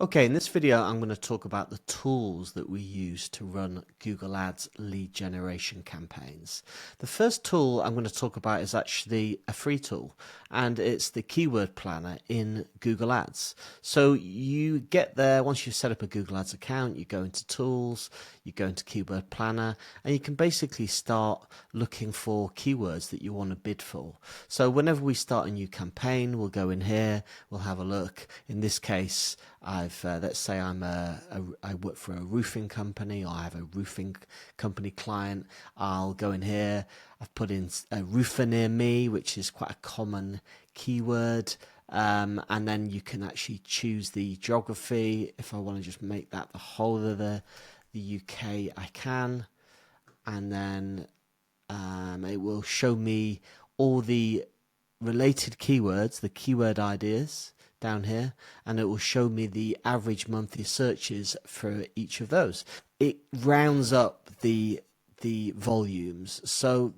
Okay, in this video, I'm going to talk about the tools that we use to run Google Ads lead generation campaigns. The first tool I'm going to talk about is actually a free tool, and it's the keyword planner in Google Ads. So you get there, once you've set up a Google Ads account, you go into tools, you go into keyword planner, and you can basically start looking for keywords that you want to bid for. So whenever we start a new campaign, we'll go in here, we'll have a look. In this case, let's say I work for a roofing company, or I have a roofing company client. I'll go in here. I've put in a roofer near me, which is quite a common keyword. And then you can actually choose the geography. If I want to just make that the whole of the UK, I can. And then it will show me all the related keywords, the keyword ideas down here, and it will show me the average monthly searches for each of those. It rounds up the volumes. So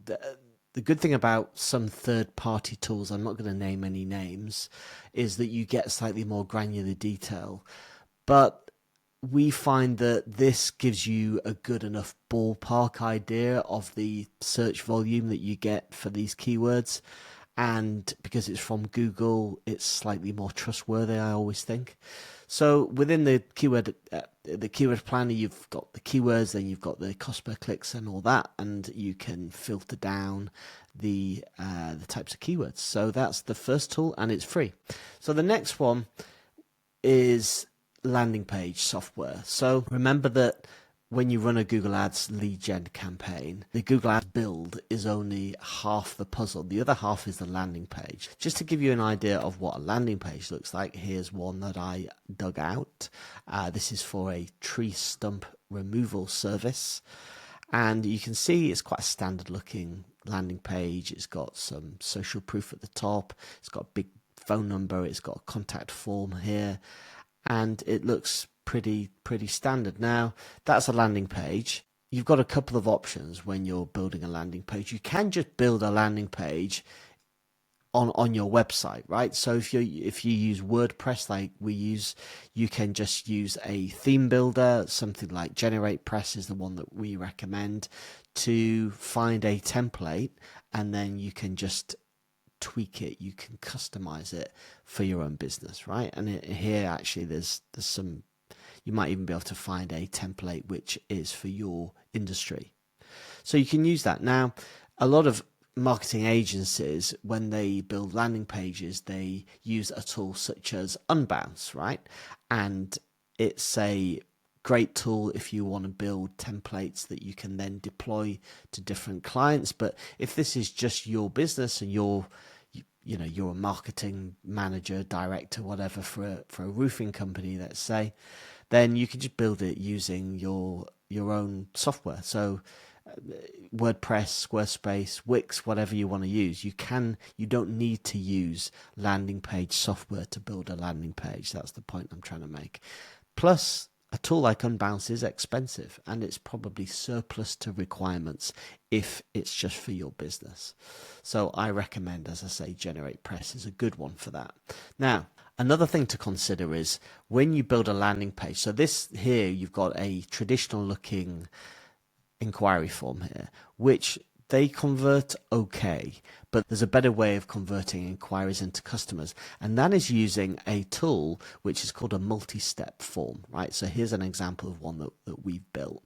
the good thing about some third-party tools, I'm not going to name any names, is that you get slightly more granular detail. But we find that this gives you a good enough ballpark idea of the search volume that you get for these keywords. And because it's from Google, it's slightly more trustworthy, I always think. So within the keyword planner, you've got the keywords, then you've got the cost per clicks and all that, and you can filter down the types of keywords. So that's the first tool, and it's free. So the next one is landing page software. So remember that when you run a Google Ads lead gen campaign, the Google Ads build is only half the puzzle. The other half is the landing page. Just to give you an idea of what a landing page looks like, here's one that I dug out. This is for a tree stump removal service. And you can see it's quite a standard looking landing page. It's got some social proof at the top. It's got a big phone number. It's got a contact form here. And it looks pretty standard. Now, that's a landing page. You've got a couple of options when you're building a landing page. You can just build a landing page on your website, right? So if you use WordPress like we use, you can just use a theme builder. Something like GeneratePress is the one that we recommend, to find a template, and then you can just tweak it, you can customize it for your own business, right? And here actually there's some, you might even be able to find a template which is for your industry, so you can use that. Now, a lot of marketing agencies, when they build landing pages, they use a tool such as Unbounce, right? And it's a great tool if you want to build templates that you can then deploy to different clients. But if this is just your business and you're a marketing manager, director, whatever, for a roofing company, let's say, then you can just build it using your own software. So WordPress, Squarespace, Wix, whatever you want to use, you don't need to use landing page software to build a landing page. That's the point I'm trying to make. Plus, a tool like Unbounce is expensive, and it's probably surplus to requirements if it's just for your business. So I recommend, as I say, GeneratePress is a good one for that. Now, another thing to consider is when you build a landing page. So this here, you've got a traditional looking inquiry form here, which they convert okay, but there's a better way of converting inquiries into customers, and that is using a tool which is called a multi-step form, right? So here's an example of one that we've built.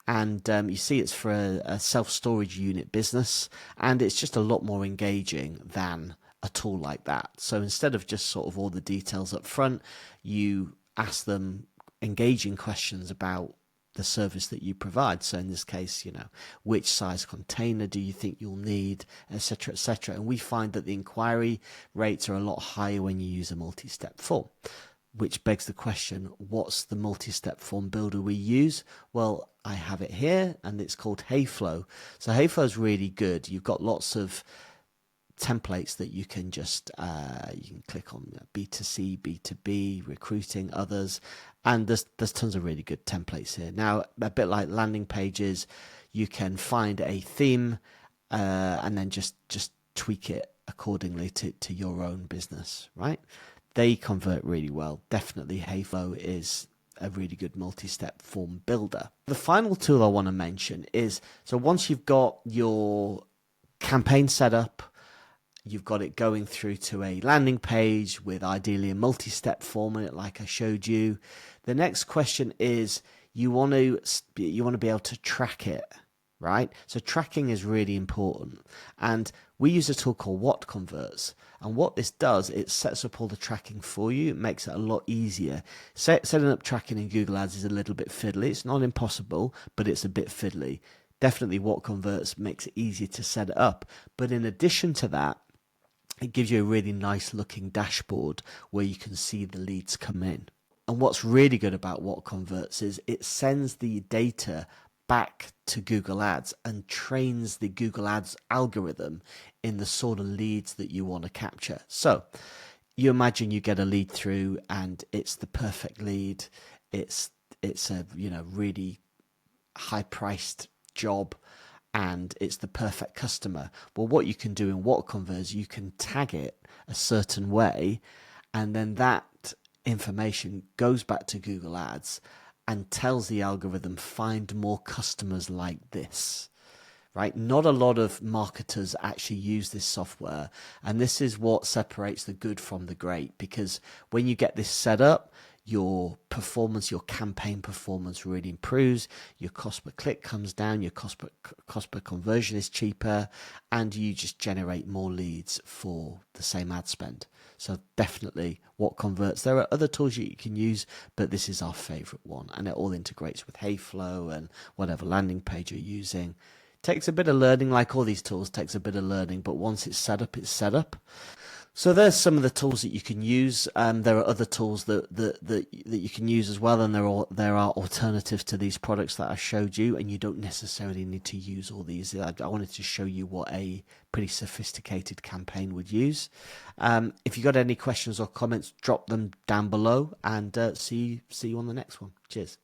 And you see it's for a self-storage unit business, and it's just a lot more engaging than a tool like that. So instead of just sort of all the details up front, you ask them engaging questions about the service that you provide. So in this case, which size container do you think you'll need, etc., etc. And we find that the inquiry rates are a lot higher when you use a multi-step form, which begs the question, what's the multi-step form builder we use? Well, I have it here, and it's called HeyFlow. So HeyFlow is really good. You've got lots of templates that you can just you can click on B2C, B2B, recruiting, others, and there's tons of really good templates here. Now, a bit like landing pages, you can find a theme and then just tweak it accordingly to your own business, right? they convert really well. Definitely HeyFlow is a really good multi-step form builder. The final tool I want to mention is, so once you've got your campaign set up, you've got it going through to a landing page with ideally a multi-step form in it like I showed you. The next question is you want to be able to track it, right? So tracking is really important. And we use a tool called What Converts. And what this does, it sets up all the tracking for you. It makes it a lot easier. Setting up tracking in Google Ads is a little bit fiddly. It's not impossible, but it's a bit fiddly. Definitely What Converts makes it easier to set it up. But in addition to that, it gives you a really nice looking dashboard where you can see the leads come in. And what's really good about What Converts is it sends the data back to Google Ads and trains the Google Ads algorithm in the sort of leads that you want to capture. So you imagine you get a lead through and it's the perfect lead. It's a really high priced job and it's the perfect customer. Well, what you can do in What Converts, you can tag it a certain way, and then that information goes back to Google Ads and tells the algorithm, find more customers like this, right? Not a lot of marketers actually use this software. And this is what separates the good from the great, because when you get this set up, your performance, your campaign performance really improves. Your cost per click comes down. Your cost per conversion is cheaper, and you just generate more leads for the same ad spend. So definitely What Converts. There are other tools you can use, but this is our favorite one, and it all integrates with HeyFlow and whatever landing page you're using. Takes a bit of learning, like all these tools, takes a bit of learning, but once it's set up, it's set up. So there's some of the tools that you can use. There are other tools that you can use as well, and there are alternatives to these products that I showed you, and you don't necessarily need to use all these. I wanted to show you what a pretty sophisticated campaign would use. If you got any questions or comments, drop them down below, and see you on the next one. Cheers.